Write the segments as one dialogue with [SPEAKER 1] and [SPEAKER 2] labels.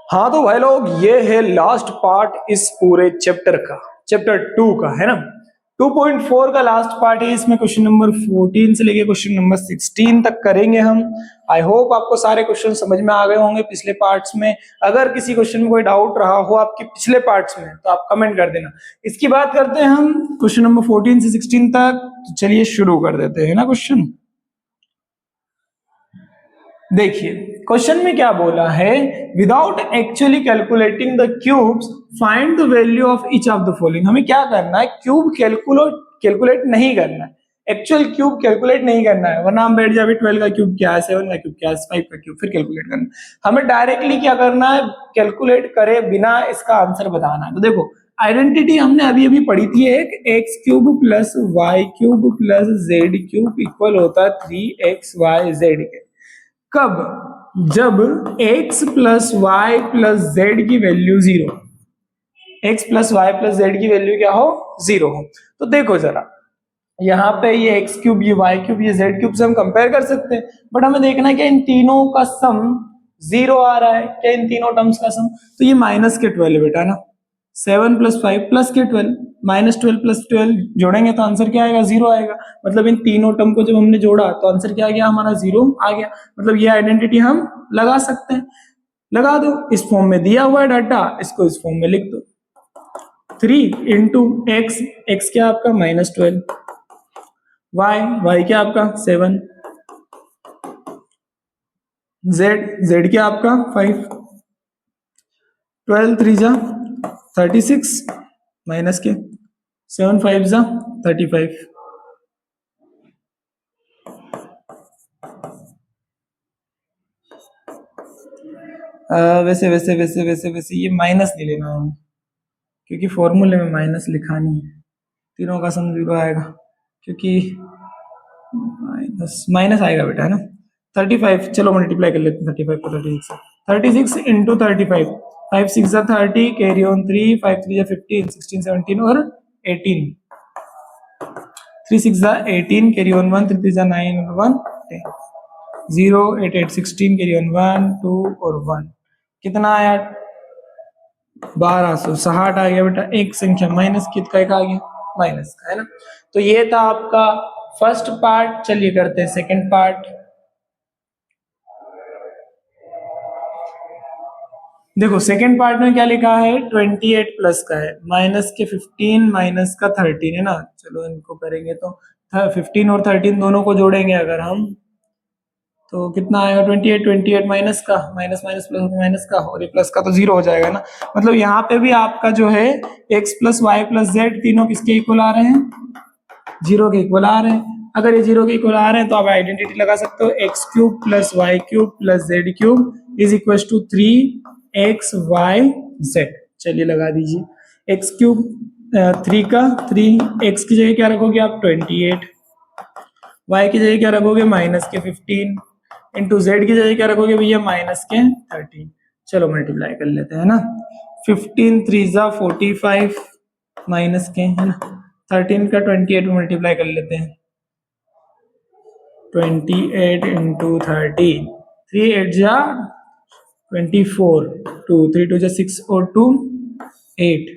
[SPEAKER 1] हाँ तो भाई लोग, ये है लास्ट पार्ट इस पूरे चैप्टर का, चैप्टर 2 का, है ना। 2.4 का लास्ट पार्ट है। इसमें क्वेश्चन नंबर 14 से लेके क्वेश्चन नंबर 16 तक करेंगे हम। आई होप आपको सारे क्वेश्चन समझ में आ गए होंगे पिछले पार्ट्स में। अगर किसी क्वेश्चन में कोई डाउट रहा हो आपके पिछले पार्ट्स में तो आप कमेंट कर देना। इसकी बात करते हैं हम क्वेश्चन नंबर 14 से 16 तक। तो चलिए शुरू कर देते हैं ना क्वेश्चन। देखिए क्वेश्चन में क्या बोला है, without actually calculating the cubes find the value of each of the following. हमें क्या करना है, क्यूब कैलकुलेट नहीं करना है, एक्चुअल क्यूब कैलकुलेट नहीं करना है, वरना हम बैठ जाए 12 का क्यूब क्या है, 7 का क्यूब क्या है, 5 का क्यूब, फिर कैलकुलेट करना है। हमें डायरेक्टली क्या करना है, कैलकुलेट करे बिना इसका आंसर बताना है। तो देखो आइडेंटिटी हमने अभी अभी पढ़ी थी, एक X cube plus Y cube plus Z cube equal होता है 3xyz के। कब? जब x plus Y plus Z की value 0, x plus Y plus Z की वैल्यू क्या हो, 0 हो। तो देखो जरा, यहाँ पे ये एक्स क्यूब, ये वाई क्यूब, ये जेड क्यूब से हम कंपेयर कर सकते हैं, बट हमें देखना है कि इन तीनों का सम 0 आ रहा है क्या, इन तीनों टर्म्स का सम। तो ये माइनस के 12 बेटा ना, 7 प्लस 5 प्लस के 12, माइनस 12 प्लस 12 जोड़ेंगे तो आंसर क्या आएगा, 0 आएगा। मतलब इन तीनों टर्म को जब हमने जोड़ा तो आंसर क्या आ गया, हमारा 0 आ गया। मतलब ये आइडेंटिटी हम लगा सकते हैं। लगा दो, इस फॉर्म में दिया हुआ है डाटा, इसको इस फॉर्म में लिख दो। 3 इंटू एक्स, एक्स क्या आपका -12, वाई, वाई क्या आपका 7, जेड, जेड क्या आपका 5, 12 3 जा 36 माइनस के 7 5 जा 35। वैसे वैसे वैसे वैसे वैसे ये माइनस नहीं लेना है, क्योंकि फॉर्मूले में माइनस लिखा नहीं है। तीनों का सम 0 आएगा, क्योंकि माइनस माइनस आएगा बेटा, है ना। 35, चलो मल्टीप्लाई कर लेते हैं 35 को 36 से। 36 इंटू 35, 5 6 जा 30, कैरी ऑन 3, 5 3 जा 15, 16 17 और 18, 3 6 जा 18, कैरी ऑन 1, 3 3 जा 9 और 1 10, 0 8 8 16, कैरी ऑन 1 2 और 1, कितना आया 1260 आ गया बेटा। एक संख्या माइनस कितना एक आ गया, माइनस का, है ना। तो ये था आपका फर्स्ट पार्ट। चलिए करते हैं सेकंड पार्ट। देखो सेकंड पार्ट में क्या लिखा है, 28 प्लस का है, माइनस के 15 माइनस का 13, है ना। चलो इनको करेंगे तो 15 और 13 दोनों को जोड़ेंगे अगर हम, तो कितना आएगा 28, 28 माइनस का, माइनस माइनस प्लस माइनस का, और ये प्लस का तो 0 हो जाएगा ना। मतलब यहाँ पे भी आपका जो है x plus Y plus Z तीनों किसके इक्वल आ रहे हैं, 0 के इक्वल आ रहे हैं। अगर ये 0 के इक्वल आ रहे हैं तो आप आइडेंटिटी लगा सकते हो, X cube plus Y cube plus Z cube is equal to 3xyz। चलिए लगा दीजिए, एक्स क्यूब 3 का 3, एक्स की जगह क्या रखोगे आप 28, वाई की जगह क्या रखोगे माइनस के 15, इंटू जेड की जगह क्या रखोगे भैया माइनस के 13। चलो मल्टीप्लाई कर लेते हैं ना, 15 3 जा 45 माइनस के, है ना, 13 का 28 में मल्टीप्लाई कर लेते हैं, 28 इंटू 13, 3 8 जा 24, 2 3 2 जा 6 और 2 8,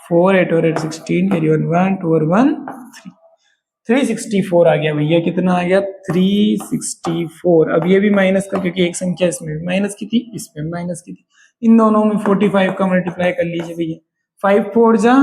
[SPEAKER 1] 4 8 और 8 16, कैरी ऑन 1 2 और 1 3, 364 आ गया भैया। कितना आ गया 364। अब ये भी माइनस का, क्योंकि एक संख्या इसमें भी माइनस की थी, इसमें भी माइनस की थी, इन दोनों में 45 का मल्टीप्लाई कर लीजिए भैया। 5 4 जा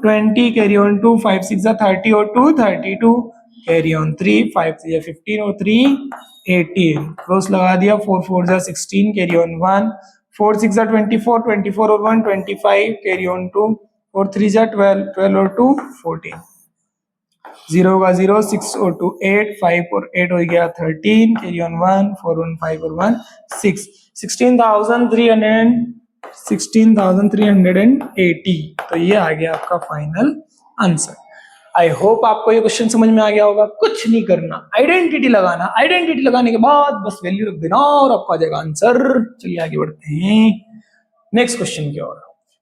[SPEAKER 1] 20, कैरी ऑन 2, 5 6 जा 30 और 2 32, कैरी ऑन 3, 5 3 जा 15 और 3 18, क्रॉस लगा दिया, 4 4 जा 16, कैरी ऑन 1, 4 6 जा 24, 24 और 1 25, कैरी ऑन 2, और 3 जा 12, 12 और 2 14, 0 का 0, 6 और 2 8, 5 और 8 हो गया 13, कैरी ऑन 1 4 1 5 और 1 6, 16,380। तो ये आ गया आपका फाइनल आंसर। आई होप आपको ये क्वेश्चन समझ में आ गया होगा। कुछ नहीं करना, आइडेंटिटी लगाना, आइडेंटिटी लगाने के बाद बस वैल्यू रख देना और आपका आ जाएगा आंसर। चलिए आगे बढ़ते हैं नेक्स्ट क्वेश्चन की ओर।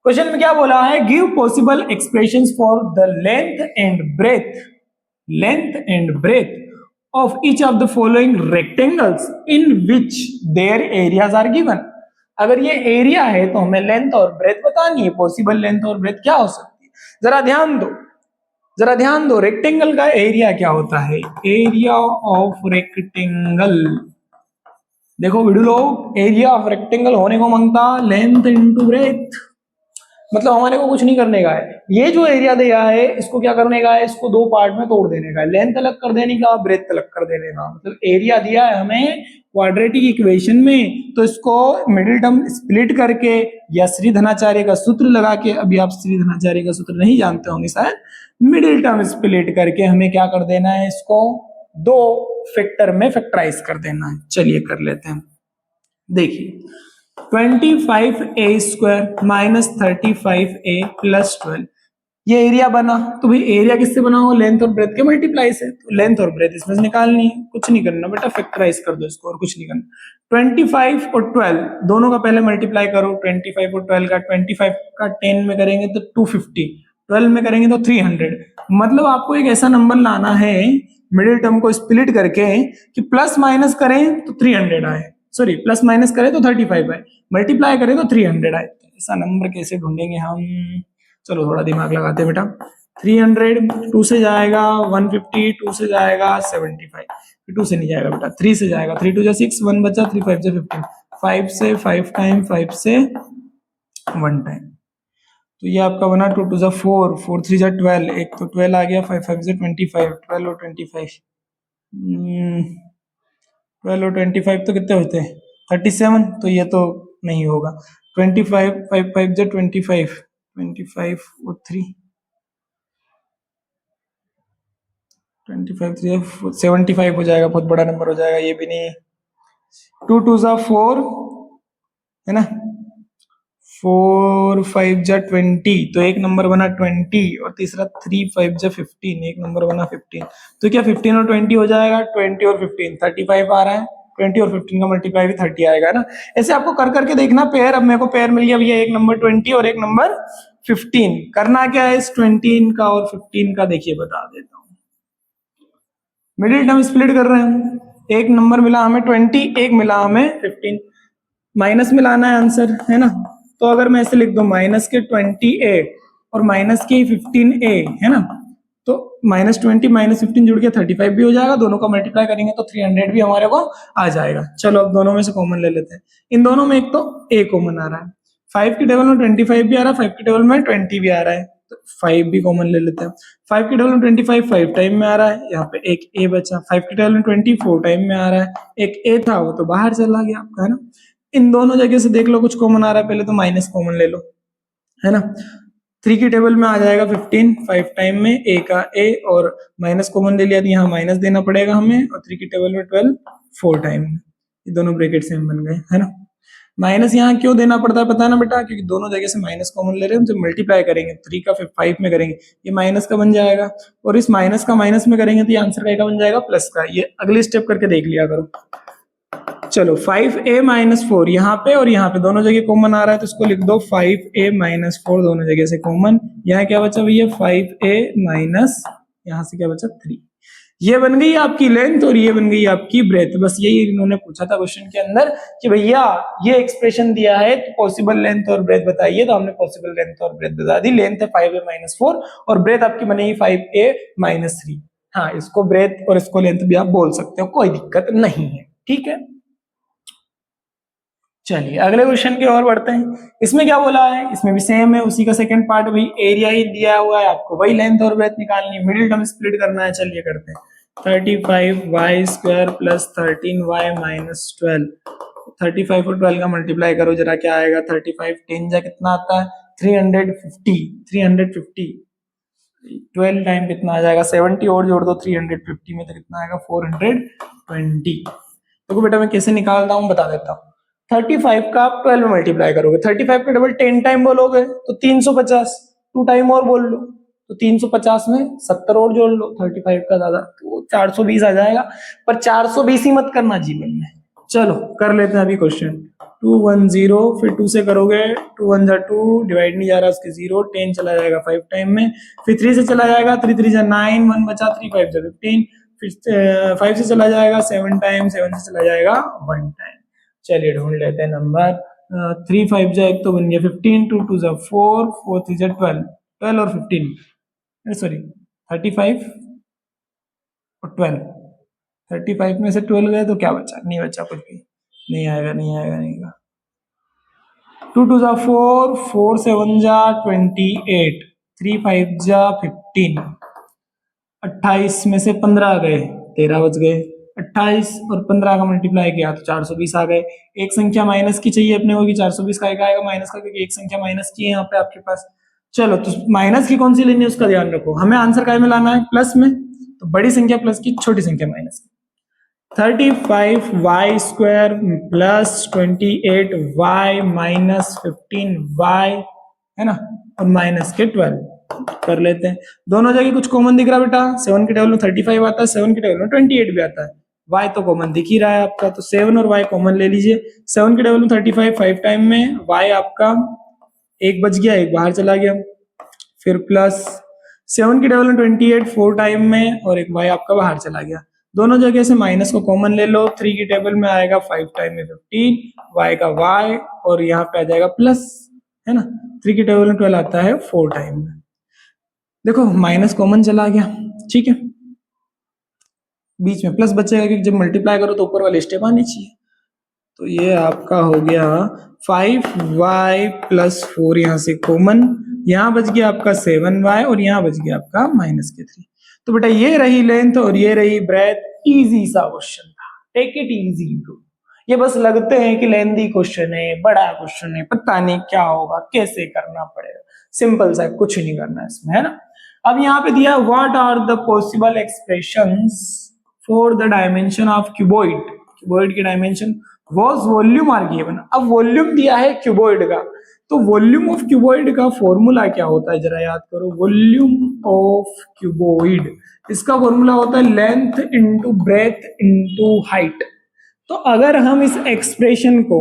[SPEAKER 1] क्वेश्चन में क्या बोला है, give possible expressions for the length and breadth of each of the following rectangles in which their areas are given। अगर ये एरिया है तो हमें लेंथ और ब्रेथ बतानी है, पॉसिबल लेंथ और ब्रेथ क्या हो सकती है। जरा ध्यान दो, रेक्टेंगल का एरिया क्या होता है, एरिया ऑफ रेक्टेंगल। देखो वीडियो लोग, एरिया ऑफ रेक्टेंगल होने को मांगता लेंथ इनटू ब्रेथ, मतलब हमारे को कुछ नहीं करने का है। ये जो एरिया दिया है इसको क्या करने का है, इसको दो पार्ट में तोड़ देने का है, लेंथ अलग कर देने का, ब्रेथ अलग कर देने का। मतलब एरिया दिया है हमें क्वाड्रेटिक इक्वेशन में, तो इसको मिडिल टर्म स्प्लिट करके या श्री धनाचार्य का सूत्र लगा के, अभी आप श्री धनाचार्य का सूत्र नहीं जानते होंगे शायद, मिडिल टर्म स्प्लिट करके हमें क्या कर देना है, इसको दो फैक्टर में फैक्टराइज कर देना है। चलिए कर लेते हैं। देखिए 25a square minus 35a plus 12, ये एरिया बना। तो भाई एरिया किससे बना हो, लेंथ और ब्रेथ के मल्टीप्लाई से। तो लेंथ और ब्रेथ इसमें से निकालनी है, कुछ नहीं करना बेटा, फैक्टराइज कर दो इसको और कुछ नहीं करना। 25 और 12 दोनों का पहले मल्टीप्लाई करो, 25 और 12 का, 25 का 10 में करेंगे तो 250, 12 में करेंगे तो 300। मतलब आपको एक ऐसा नंबर लाना है मिडिल टर्म को स्प्लिट करके कि प्लस माइनस करें तो 300 आए, सॉरी प्लस माइनस करें तो 35 आए, मल्टीप्लाई करें तो 300 आए। ऐसा नंबर कैसे ढूंढेंगे हम, चलो थोड़ा दिमाग लगाते हैं बेटा। 300 2 से जाएगा 150, 2 से जाएगा 75, 2 से नहीं जाएगा बेटा, 3 से जाएगा, 3 2 जा 6, 1 बचा, 3 5 जा 15, 5 से 5 टाइम, 5 से 1 टाइम। तो ये आपका बना 2 2 जा 4, 4 3 जा 12, एक तो 12 आ गया, 5 5 जा 25, 12 और 25, 12 और 25 तो कितने होते हैं 37, तो ये तो नहीं होगा। 25 5 5 जा 25, 25 और 3, 25 3 75 हो जाएगा, बहुत बड़ा नंबर हो जाएगा, ये भी नहीं। 2 2 जा 4 है ना, 4 5 जा 20, तो एक नंबर बना 20, और तीसरा 3 5 जा 15, एक नंबर बना 15। तो क्या 15 और 20 हो जाएगा, 20 और 15 35 आ रहा है, 20 और 15 का मल्टीप्लाई भी 30 आएगा ना। ऐसे आपको कर करके देखना पेयर। अब मेरे को पेयर मिल गया भैया, एक नंबर 20 और एक नंबर 15। करना क्या है, इस 20 का और 15 का देखिए बता देता हूँ। मिडिल टर्म स्प्लिट कर रहे हैं, एक नंबर मिला हमें 20, एक मिला हमें 15, माइनस में लाना है आंसर, है ना। तो अगर मैं ऐसे लिख दूं माइनस के 20a और माइनस के 15a, है ना, तो माइनस 20 माइनस 15 जुड़ के 35 भी हो जाएगा, दोनों का मल्टीप्लाई करेंगे तो 300 भी हमारे को आ जाएगा। चलो अब दोनों में से कॉमन ले लेते हैं। इन दोनों में एक तो a कॉमन आ रहा है, 5 की टेबल में 25 भी आ रहा है, 5 की टेबल में 20 भी आ रहा है, तो 5 भी कॉमन ले लेते हैं। 5 की टेबल में 25 5 टाइम में आ रहा है, यहाँ पे एक a बचा। 5 की टेबल में 20 4 टाइम में आ रहा है, एक a था वो तो बाहर चला गया आपका, है ना। इन दोनों जगह से देख लो कुछ कॉमन आ रहा है, पहले तो माइनस कॉमन ले लो, है ना। 3 की टेबल में आ जाएगा 15, 5 टाइम में a का a, और माइनस कॉमन ले लिया तो यहाँ माइनस देना पड़ेगा हमें, और 3 की टेबल में 12 4 टाइम, ये दोनों ब्रैकेट सेम बन गए, है ना। माइनस यहाँ क्यों देना पड़ता है पता है ना बेटा, क्योंकि दोनों जगह से माइनस कॉमन ले रहे हैं। जब मल्टीप्लाई करेंगे 3 का 5 में करेंगे, ये माइनस का बन जाएगा, और इस माइनस का माइनस में करेंगे तो ये आंसर का बन जाएगा प्लस का। ये अगले स्टेप करके देख लिया करो। चलो 5a माइनस 4 यहाँ पे और यहाँ पे दोनों जगह कॉमन आ रहा है, तो इसको लिख दो 5a माइनस 4, दोनों जगह से कॉमन। यहाँ क्या बचा भैया 5a माइनस, यहाँ से क्या बचा 3। ये बन गई आपकी लेंथ और ये बन गई आपकी ब्रेथ। बस यही इन्होंने पूछा था क्वेश्चन के अंदर कि भैया ये एक्सप्रेशन दिया है तो पॉसिबल लेंथ और ब्रेथ बताइए, तो हमने पॉसिबल लेंथ और ब्रेथ बता दी। लेंथ है 5a माइनस 4 और ब्रेथ आपकी बनेगी 5a माइनस 3। हाँ, इसको ब्रेथ और इसको लेंथ भी आप बोल सकते हो, कोई दिक्कत नहीं है, ठीक है। चलिए अगले क्वेश्चन की ओर बढ़ते हैं। इसमें क्या बोला है, इसमें भी सेम है, उसी का सेकंड पार्ट, भाई एरिया ही दिया हुआ है, आपको वही लेंथ और ब्रेथ निकालनी है, मिडिल टर्म स्प्लिट करना है। चलिए करते हैं। 35y square plus 13y minus 12, 35 और 12 का मल्टीप्लाई करो जरा, क्या आएगा 35 10 जा कितना आता है 350, 350 12 टाइम कितना आ जाएगा 70, और जोड़ दो 350 में तो कितना आएगा 420। तो बेटा मैं कैसे निकालता हूँ बता देता हूँ। 35 का आप 12 में मल्टीप्लाई करोगे, 35 का डबल 10 टाइम बोलोगे तो 350, 2 टाइम और बोल लो तो 350 में 70 और जोड़ लो, 35 का ज्यादा तो 420 आ जाएगा। पर 420 ही मत करना जीवन में। चलो कर लेते हैं अभी क्वेश्चन। 210, फिर 2 से करोगे 2 1 जा 2, डिवाइड नहीं जा रहा उसके 0, 10 चला जाएगा 5 टाइम में, फिर 3 से चला जाएगा 3 3 जा 9, 1 बचा 3 5 जा 15, 5 से चला जाएगा 7 टाइम, 7 से चला जाएगा 1 टाइम। चलिए ढूंढ लेते हैं नंबर। 3 5 जा एक तो बन गया 15, 2 2 जा 4, 4 3 जा 12, 12 और 15 सॉरी 35 और 12। 35 में से 12 गए तो क्या बचा? नहीं बचा कुछ भी, नहीं आएगा नहीं आएगा नहीं आएगा। 2 2 जा 4, 4 7 जा 28, 3 5 जा 15, 28 में से 15 गए 13 बच गए। 28 और 15 का मल्टीप्लाई किया तो 420 आ गए। एक संख्या माइनस की चाहिए अपने को कि 420 का एक आएगा माइनस का, क्योंकि एक संख्या माइनस की है यहाँ पे आपके पास। चलो तो माइनस की कौन सी लेनी है उसका ध्यान रखो, हमें आंसर काय में लाना है? प्लस में, तो बड़ी संख्या प्लस की, छोटी संख्या माइनस की। 35y square plus 28y minus 15y है ना, और माइनस के 12 कर लेते हैं। दोनों जगह कुछ कॉमन दिख रहा है बेटा, 7 के टेबल में 35 आता है, 7 के टेबल में 28 भी आता है। y तो कॉमन दिख ही रहा है आपका, तो 7 और y कॉमन ले लीजिए। 7 के टेबल में 35 5 टाइम में, y आपका एक बच गया, एक बाहर चला गया। फिर प्लस 7 के टेबल में 28 4 टाइम में, और एक y आपका बाहर चला गया। दोनों जगह से माइनस को कॉमन ले लो। 3 की टेबल में आएगा 5 टाइम में 15, y का y, और यहाँ पे आ जाएगा प्लस, है ना। 3 की टेबल में 12 आता है 4 टाइम में। देखो माइनस कॉमन चला गया, ठीक है, बीच में प्लस बचेगा क्योंकि जब मल्टीप्लाई करो तो ऊपर वाले स्टेप आनी चाहिए। तो ये आपका हो गया 5y प्लस 4, यहाँ से कॉमन, यहाँ बच गया आपका 7y, और यहाँ बच गया आपका माइनस के 3। तो बेटा ये रही लेंथ और ये रही ब्रेथ। इजी सा क्वेश्चन था, टेक इट इजी ब्रो। ये बस लगते हैं कि लेंथी क्वेश्चन है, बड़ा क्वेश्चन है, पता नहीं क्या होगा, कैसे करना पड़ेगा। सिंपल सा, कुछ नहीं करना है इसमें, है ना। अब यहाँ पे दिया what are the possible expressions for the dimension of cuboid. Cuboid की dimension was volume are given. अब वॉल्यूम दिया है क्यूबॉइड का, तो वॉल्यूम ऑफ क्यूबॉइड का फॉर्मूला क्या होता है जरा याद करो। वॉल्यूम ऑफ क्यूबॉइड, इसका फॉर्मूला होता है length into breadth into height. तो अगर हम इस एक्सप्रेशन को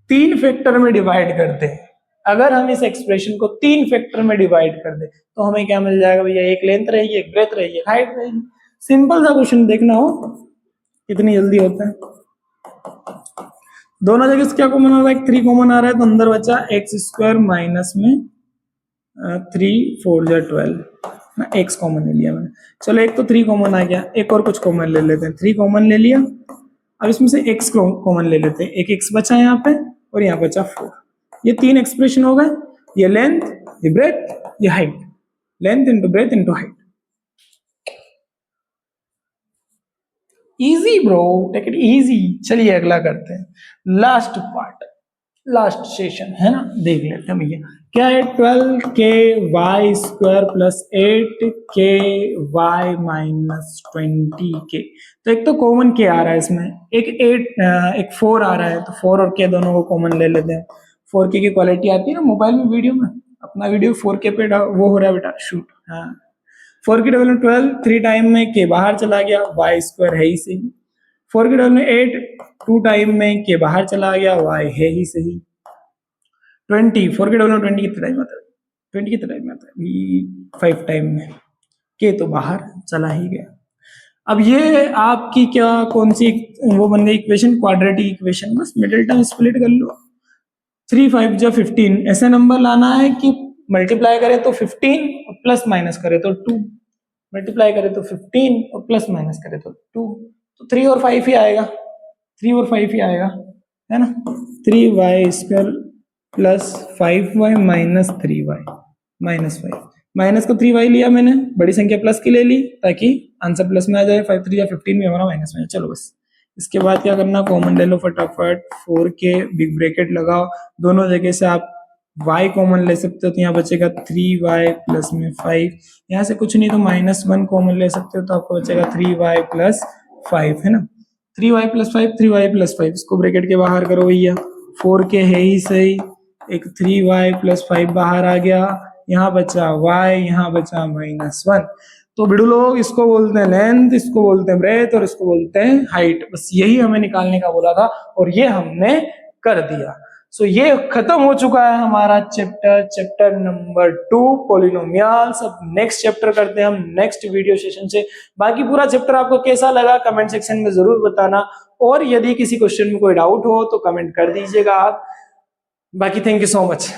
[SPEAKER 1] 3 फैक्टर में डिवाइड करते हैं, अगर हम इस एक्सप्रेशन को 3 फैक्टर में डिवाइड कर दे तो हमें क्या मिल जाएगा भैया? एक लेंथ रहेगी, एक ब्रेथ रहेगी, एक हाइट रहेगी। सिंपल सा क्वेश्चन, देखना हो कितनी जल्दी होता है। दोनों जगह से क्या कॉमन आ रहा है? 3 कॉमन आ रहा है, तो अंदर बचा एक्स स्क्वायर माइनस में 3 4 जा 12 ना, एक्स कॉमन ले लिया मैंने। चलो एक तो 3 कॉमन आ गया, एक और कुछ कॉमन ले लेते हैं। 3 कॉमन ले लिया, अब इसमें से एक्स कॉमन ले लेते हैं। एक एक्स बचा यहाँ पे और यहाँ बचा 4। ये 3 एक्सप्रेशन हो गए, ये लेंथ, ये ब्रेथ, ये height. Length into breadth into height. Easy bro, take it easy. चलिए अगला करते हैं, लास्ट पार्ट, लास्ट सेशन है ना, देख लेते हैं भैया क्या है। 12k square plus 8k minus 20k। तो एक तो कॉमन k आ रहा है इसमें, एक 4 आ रहा है, तो 4 और k दोनों को कॉमन ले लेते हैं। 4k की क्वालिटी आती है ना मोबाइल में, वीडियो में, अपना वीडियो 4k पे वो हो रहा है बेटा शूट। हाँ, 4 की टेबल में 12, 3 टाइम में k बाहर चला गया, y स्क्वायर है ही सही। 4 की टेबल में 8, 2 टाइम में k बाहर चला गया, y है ही सही। 20, 4 के टेबल में 20 कितने टाइम आता है? 20 कितने टाइम में आता है? 5 टाइम में, के तो बाहर चला ही गया। अब ये आपकी क्या कौन सी वो बन गई इक्वेशन? Quadratic equation. बस मिडिल टर्म स्प्लिट कर लो। 3 5 जा 15, ऐसा नंबर लाना है कि मल्टीप्लाई करें तो 15 और प्लस माइनस करें तो 2, मल्टीप्लाई करें तो 15 और प्लस माइनस करें तो 2, तो 3 और 5 ही आएगा, 3 और 5 ही आएगा, है ना। 3y square plus 5y minus 3y minus 5, minus को 3y लिया मैंने, बड़ी संख्या प्लस की ले ली ताकि आंसर प्लस में आ जाए। 5 3 या 15 में हमारा माइनस में। चलो बस इसके बाद क्या करना, कॉमन ले लो फटाफट। 4k बिग ब्रैकेट लगाओ, दोनों जगह से आप y कॉमन ले सकते हो, तो यहाँ बचेगा 3y प्लस में 5। यहाँ से कुछ नहीं तो -1 कॉमन ले सकते हो, तो आपको बचेगा 3y प्लस 5, है ना। 3y प्लस 5, 3y प्लस 5, इसको ब्रैकेट के बाहर करो भैया। 4k है ही सही, एक 3y प्लस 5 बाहर आ गया, यहाँ बचा y, यहाँ बचा -1। तो बिड़ू लोग इसको बोलते हैं लेंथ, इसको बोलते हैं ब्रेथ, और इसको बोलते हैं हाइट। बस यही हमें निकालने का बोला था और ये हमने कर दिया। सो ये खत्म हो चुका है हमारा चैप्टर नंबर 2 पॉलिनोमियल्स। अब नेक्स्ट चैप्टर करते हैं हम नेक्स्ट वीडियो सेशन से। बाकी पूरा चैप्टर आपको कैसा लगा कमेंट सेक्शन में जरूर बताना, और यदि किसी क्वेश्चन में कोई डाउट हो तो कमेंट कर दीजिएगा आप। बाकी थैंक यू सो मच।